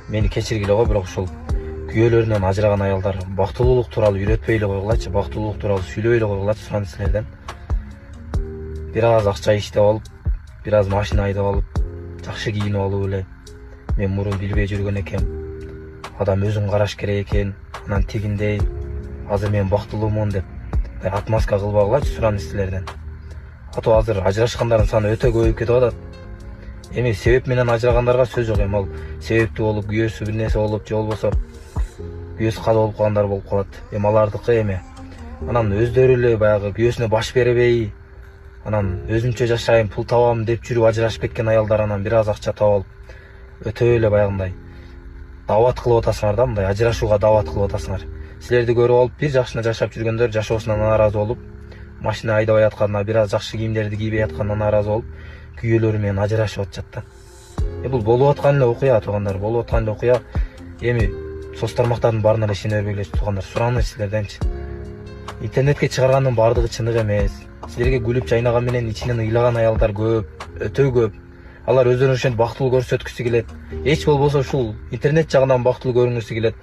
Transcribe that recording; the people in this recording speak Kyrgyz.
мени кечиргиле го, бирок ушул күйөөлөрүнөн ажыраган аялдар бактылуулук тууралуу үйрөтпөй эле койгулачы, бактылуулук тууралуу сүйлөй эле койгулачы суран силерден. Бир аз акча иштеп алып, бир аз машина айдап алып, жакшы кийинип алып эле мен мурун билбей жүргөн экем. Адам өзүн караш керек экен, анан тигиндей азыр мен бактылуумун деп отмазка кылбагылачы суран силерден. Ато азыр ажырашкандардын саны өтө көбөйүп кетип атат. Эми себеп менен ажырагандарга сөз жок, эми ал себептүү болуп, күйөөсү бир нерсе болуп, же болбосо күйөөсү каза болуп калгандар болуп калат. Эми алардыкы эми. Анан өздөрү эле баягы күйөөсүнө баш бербей, анан өзүмчө жашайм, пул табам деп жүрүп ажырашып кеткен аялдар анан бир аз акча таап алып, өтө эле баягындай дават кылып атасыңар да, мындай ажырашууга дават кылып атасыңар. Силерди көрүп алып, бир жакшына жашап жүргөндөр жашоосуна нааразы болуп, машина айдабай атканына, бир аз жакшы кийимдерди кийбей атканына нааразы болуп, күйөөлөрү менен ажырашып атышат да. Бул болуп аткан эле окуя, туугандар, болуп аткан эле окуя. Эми соц тармактардын баарына эле ишене бербегилечи туугандар, сураны силерденчи. Интернетке чыгаргандын баардыгы чындык эмес. Силерге күлүп жайнаган менен ичинен ыйлаган аялдар көп, өтө көп. Алар өздөрүн ошентип бактылуу көрсөткүсү келет. Эч болбосо ушул интернет жагынан бактылуу көрүнгүсү келет.